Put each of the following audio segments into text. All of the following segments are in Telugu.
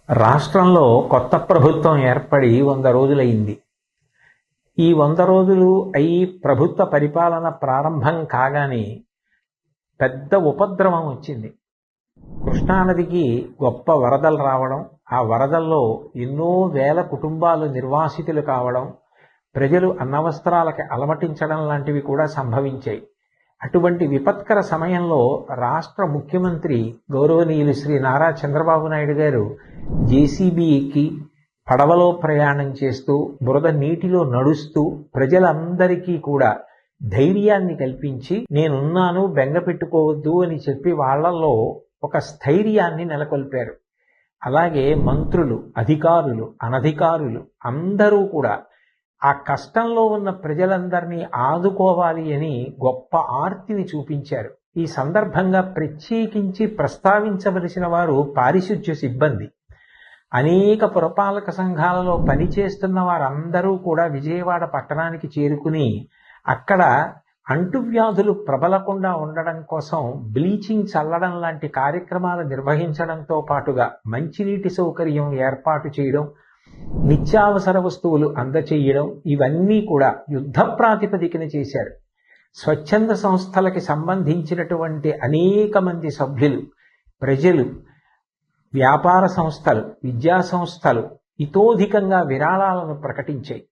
రాష్ట్రంలో కొత్త ప్రభుత్వం ఏర్పడి 100 రోజులైంది. ఈ 100 రోజులు అయి ప్రభుత్వ పరిపాలన ప్రారంభం కాగానే పెద్ద ఉపద్రవం వచ్చింది. కృష్ణానదికి గొప్ప వరదలు రావడం, ఆ వరదల్లో ఎన్నో వేల కుటుంబాలు నిర్వాసితులు కావడం, ప్రజలు అన్నవస్త్రాలకి అలమటించడం లాంటివి కూడా సంభవించాయి. అటువంటి విపత్కర సమయంలో రాష్ట్ర ముఖ్యమంత్రి గౌరవనీయులు శ్రీ నారా చంద్రబాబు నాయుడు గారు జేసీబీ ఎక్కి పడవలో ప్రయాణం చేస్తూ బురద నీటిలో నడుస్తూ ప్రజలందరికీ కూడా ధైర్యాన్ని కల్పించి నేనున్నాను, బెంగ పెట్టుకోవద్దు అని చెప్పి వాళ్లలో ఒక స్థైర్యాన్ని నెలకొల్పారు. అలాగే మంత్రులు, అధికారులు, అనధికారులు అందరూ కూడా ఆ కష్టంలో ఉన్న ప్రజలందరినీ ఆదుకోవాలి అని గొప్ప ఆర్తిని చూపించారు. ఈ సందర్భంగా ప్రత్యేకించి ప్రస్తావించవలసిన వారు పారిశుధ్య సిబ్బంది. అనేక పురపాలక సంఘాలలో పనిచేస్తున్న వారందరూ కూడా విజయవాడ పట్టణానికి చేరుకుని అక్కడ అంటువ్యాధులు ప్రబలకుండా ఉండడం కోసం బ్లీచింగ్ చల్లడం లాంటి కార్యక్రమాలు నిర్వహించడంతో పాటుగా మంచినీటి సౌకర్యం ఏర్పాటు చేయడం, నిత్యావసర వస్తువులు అందచేయడం, ఇవన్నీ కూడా యుద్ధ ప్రాతిపదికన చేశారు. స్వచ్ఛంద సంస్థలకి సంబంధించినటువంటి అనేక మంది సభ్యులు, ప్రజలు, వ్యాపార సంస్థలు, విద్యా సంస్థలు ఇతోధికంగా విరాళాలను ప్రకటించాయి.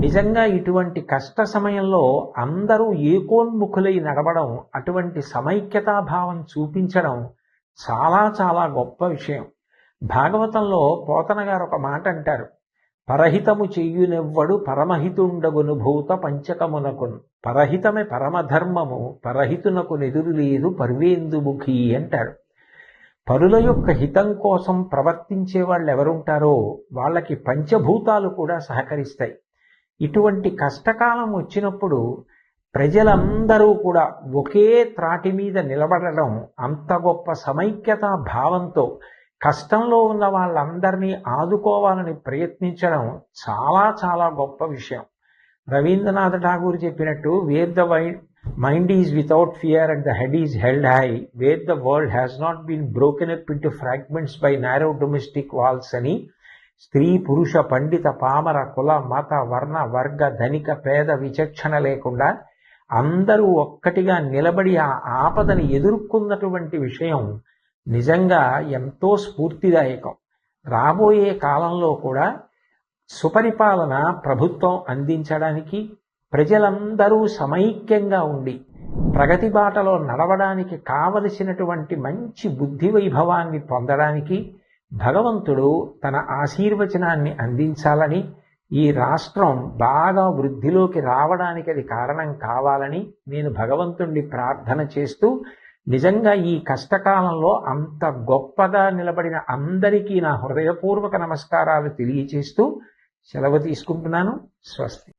నిజంగా ఇటువంటి కష్ట సమయంలో అందరూ ఏకోన్ముఖులై నడవడం, అటువంటి సమైక్యతాభావం చూపించడం చాలా చాలా గొప్ప విషయం. భాగవతంలో పోతన గారు ఒక మాట అంటారు, పరహితము చెయ్యునెవ్వడు పరమహితుండగును భూత పంచకమునకును, పరహితమే పరమధర్మము పరహితునకు నెదురు లేదు పర్వేందుముఖి అంటాడు. పరుల యొక్క హితం కోసం ప్రవర్తించే వాళ్ళు ఎవరుంటారో వాళ్ళకి పంచభూతాలు కూడా సహకరిస్తాయి. ఇటువంటి కష్టకాలం వచ్చినప్పుడు ప్రజలందరూ కూడా ఒకే త్రాటి మీద నిలబడడం, అంత గొప్ప సమైక్యతా భావంతో కష్టంలో ఉన్న వాళ్ళందరినీ ఆదుకోవాలని ప్రయత్నించడం చాలా చాలా గొప్ప విషయం. రవీంద్రనాథ్ ఠాగూర్ చెప్పినట్టు, where the mind is without fear and the head is held high, where the world has not been broken up into fragments by narrow domestic walls అని స్త్రీ, పురుష, పండిత, పామర, కుల, మత, వర్ణ, వర్గ, ధనిక, పేద విచక్షణ లేకుండా అందరూ ఒక్కటిగా నిలబడి ఆ ఆపదని ఎదుర్కొన్నటువంటి విషయం నిజంగా ఎంతో స్ఫూర్తిదాయకం. రాబోయే కాలంలో కూడా సుపరిపాలన ప్రభుత్వం అందించడానికి, ప్రజలందరూ సమైక్యంగా ఉండి ప్రగతి బాటలో నడవడానికి కావలసినటువంటి మంచి బుద్ధి వైభవాన్ని పొందడానికి భగవంతుడు తన ఆశీర్వచనాన్ని అందించాలని, ఈ రాష్ట్రం బాగా వృద్ధిలోకి రావడానికి అది కారణం కావాలని నేను భగవంతుణ్ణి ప్రార్థన చేస్తూ, నిజంగా ఈ కష్టకాలంలో అంత గొప్పగా నిలబడిన అందరికీ నా హృదయపూర్వక నమస్కారాలు తెలియచేస్తూ సెలవు తీసుకుంటున్నాను. స్వస్తి.